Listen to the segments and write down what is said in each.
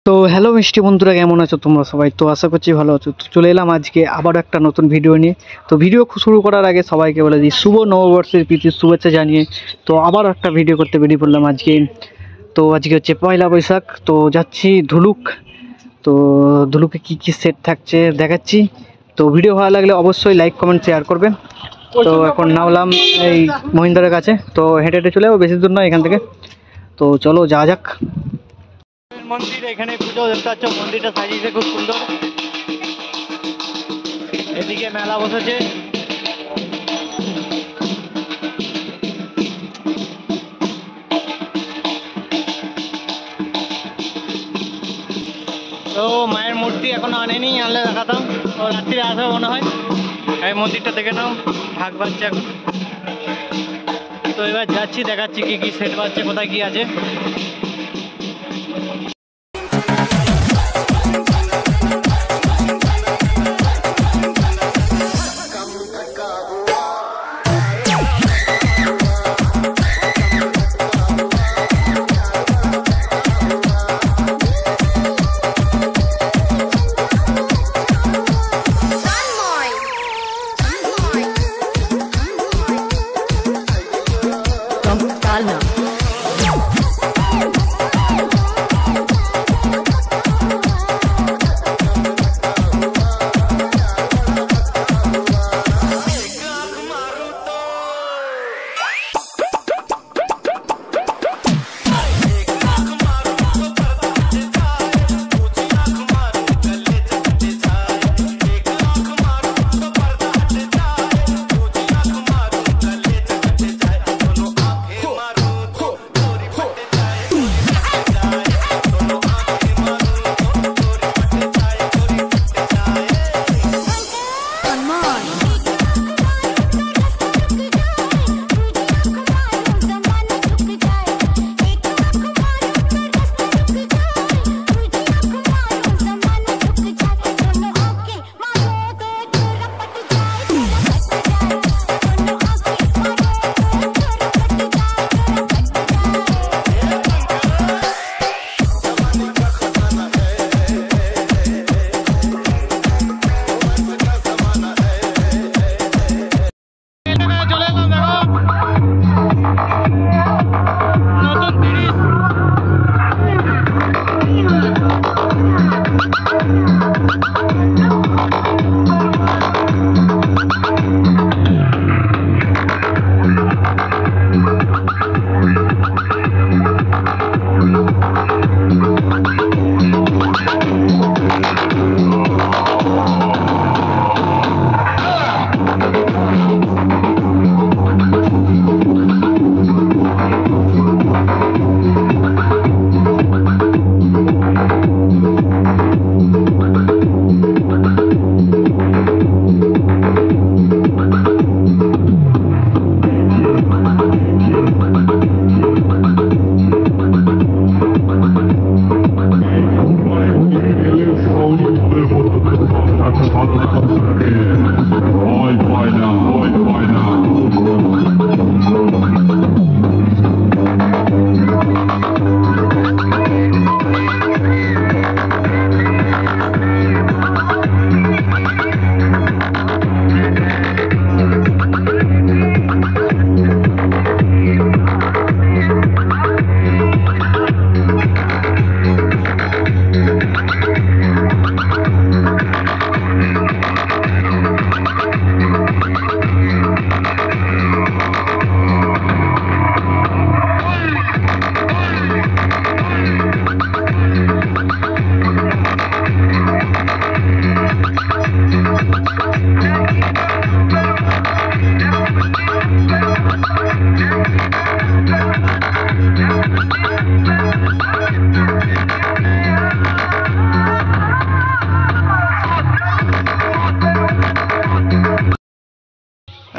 তো হ্যালো মিষ্টি বন্ধুরা, কেমন আছো তোমরা সবাই? তো আশা করছি ভালো আছো। তো চলে এলাম আজকে আবার একটা নতুন ভিডিও নিয়ে। তো ভিডিও শুরু করার আগে সবাইকে বলে দিই শুভ নববর্ষের প্রীতি শুভেচ্ছা জানিয়ে তো আবার একটা ভিডিও করতে বেরিয়ে পড়লাম আজকে। তো আজকে হচ্ছে পয়লা বৈশাখ। তো যাচ্ছি ধুলুক। তো ধুলুকে কী কী সেট থাকছে দেখাচ্ছি। তো ভিডিও ভালো লাগলে অবশ্যই লাইক কমেন্ট শেয়ার করবেন। তো এখন নামলাম এই মহিন্দ্রার কাছে। তো হেঁটে হেঁটে চলে যাবো, বেশি দূর নয় এখান থেকে। তো চলো যা যাক। মন্দির, এখানে পুজো দেখতে পাচ্ছ, মন্দিরটা সাজিয়েছে খুব সুন্দর। এদিকে মেলা বসেছে। তো মায়ের মূর্তি এখনো আনেনি, আনলে দেখাতাম। তো রাত্রিরে আসবে মনে হয়। এই মন্দিরটা দেখে নাও, ভাগ বাজছে এখন। তো এবার যাচ্ছি, দেখাচ্ছি কি কি সেট বাজছে, কোথায় কি আছে।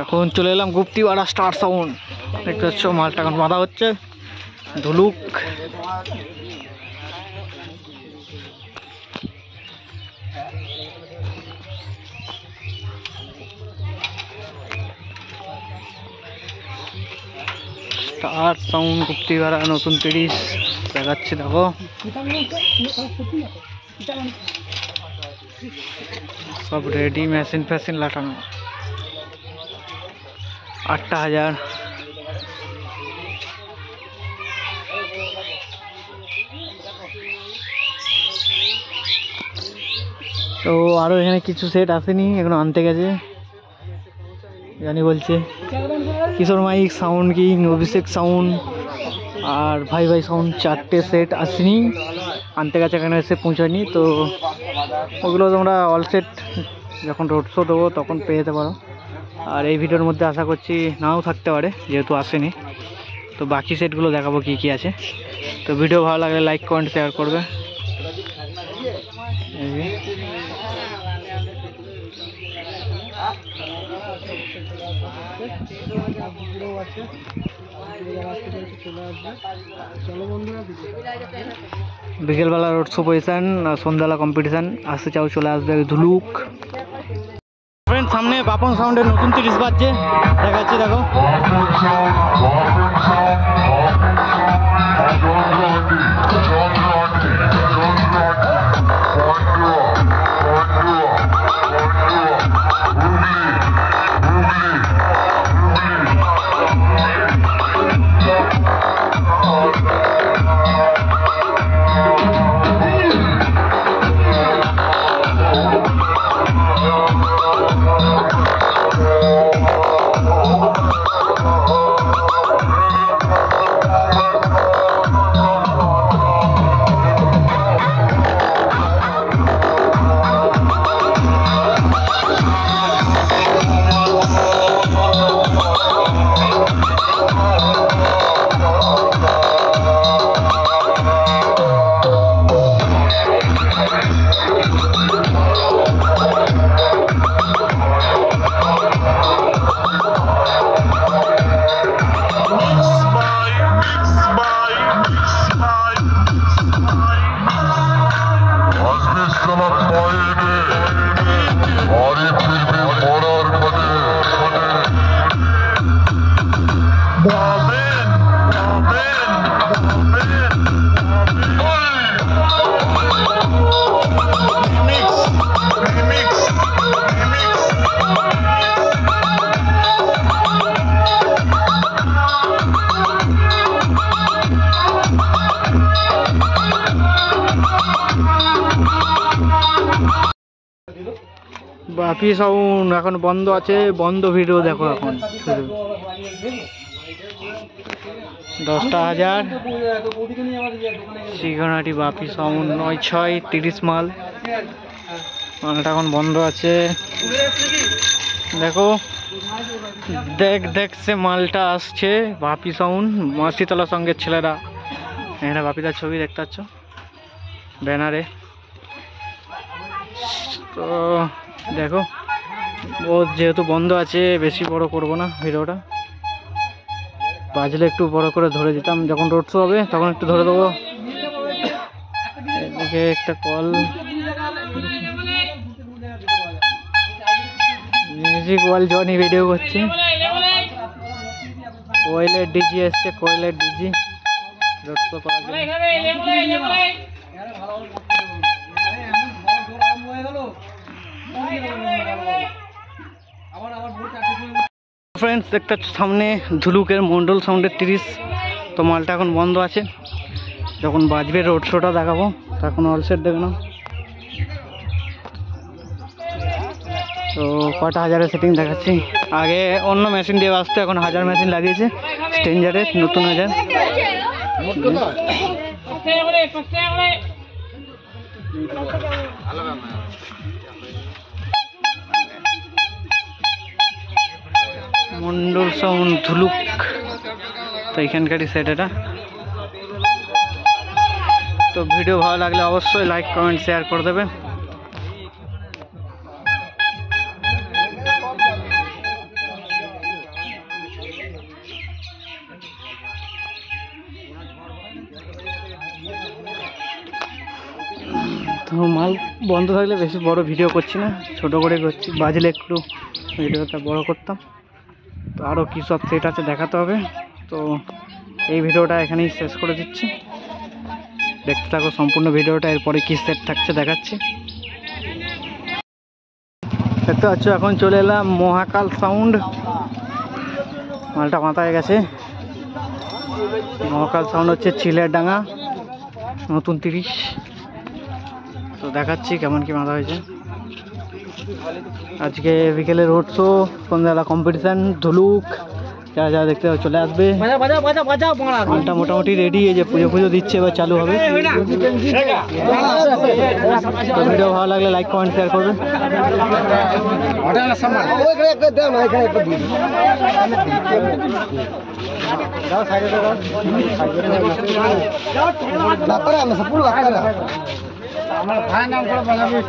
এখন চলে এলাম গুপ্তিপাড়া স্টার সাউন্ড। দেখতে পাচ্ছ মালটা এখন বাঁধা হচ্ছে। ধুলুক স্টার সাউন্ড গুপ্তিপাড়া নতুন 30। দেখাচ্ছি দেখো, সব রেডি, মেশিন ফ্যাশিন লাগানো। 8,000। তো আরো এখানে কিছু সেট আসেনি, এখনো আনতে গেছে জানি। বলছে কিশোর মাইক, সাউন্ড কিং, অভিষেক সাউন্ড আর ভাই ভাই সাউন্ড, 4টে সেট আসেনি, আনতে গেছে, এখানে এসে পৌঁছায়নি। তো ওগুলো তোমরা অল সেট যখন রোড শো দেবো তখন পেয়ে যেতে পারো। আর এই ভিডিওর মধ্যে আশা করছি নাও থাকতে পারে, যেহেতু আসেনি। তো বাকি সেটগুলো দেখাবো কী কী আছে। তো ভিডিও ভালো লাগলে লাইক কমেন্ট শেয়ার করবে। বিকেলবেলা রোড শো পজিশন, সন্ধ্যাবেলা কম্পিটিশান। আসতে চাও চলে আসবে ধুলুক। ফ্রেন্ড সামনে বাপন সাউন্ডের নতুন 30 বাজছে, দেখাচ্ছি দেখো। বাপি সাউন্ড এখন বন্ধ আছে, বন্ধ ভিডিও দেখো এখন। 10,000 সিগানাটি বাপি সাউন্ড 9/6 30 মাল। মালটা এখন বন্ধ আছে, দেখো। দেখছে মালটা আসছে বাপি সাউন্ড, মাসিতলা সঙ্গের ছেলেরা। এখানে বাপিদার ছবি দেখতে পাচ্ছ ব্যানারে। তো দেখো, ও যেহেতু বন্ধ আছে বেশি বড় করব না ভিডিওটা, বাজলে একটু বড় করে ধরে দিতাম, যখন রোড শো হবে তখন একটু ধরে দেবো। এদিকে একটা কল, মিউজিক ওয়াল জনি ভিডিও করছে। কোয়েলের ডিজি এসছে, কোয়েলের ডিজি রোড শো করার জন্য। ফ্রেন্ডস একটা সামনে ধুলুকের মন্ডল সাউন্ডের 30। তো মালটা এখন বন্ধ আছে, যখন বাজবে রোড শোটা দেখাবো তখন অল সেট দেখে নাও। তো কটা হাজারের সেটিং দেখাচ্ছি, আগে অন্য মেশিন দিয়ে বাজতো, এখন 1000 মেশিন লাগিয়েছে স্ট্রেঞ্জারের নতুন 1000। মন্ডল সাউন্ড ধুলুক, তো এখানকারই সেট এটা। তো ভিডিও ভালো লাগলে অবশ্যই লাইক কমেন্ট শেয়ার করে দেবে। তো মাল বন্ধ থাকলে বেশি বড় ভিডিও করছি না, ছোট করে করছি, বাজলে একটু ভিডিওটা বড় করতাম। তো আরও কী সব সেট আছে দেখাতে হবে। তো এই ভিডিওটা এখানেই শেষ করে দিচ্ছি। দেখতে থাকো সম্পূর্ণ ভিডিওটা, এরপরে কি সেট থাকছে দেখাচ্ছি। দেখতে পাচ্ছ এখন চলে এলাম মহাকাল সাউন্ড, মালটা মাথায় গেছে। মহাকাল সাউন্ড হচ্ছে চিলের ডাঙ্গা, নতুন 30। তো দেখাচ্ছি কেমন কি মাথা হয়েছে। আজকে বিকেলে রোড শো, সন্ধ্যাবেলা কম্পিটিশান, ধুলুক যা যা দেখতে চলে আসবে। মালটা মোটামুটি রেডি, এই যে পুজো পুজো দিচ্ছে, এবার চালু হবে। তো ভিডিও ভালো লাগলে লাইক কমেন্ট শেয়ার করবে। চলে যাবে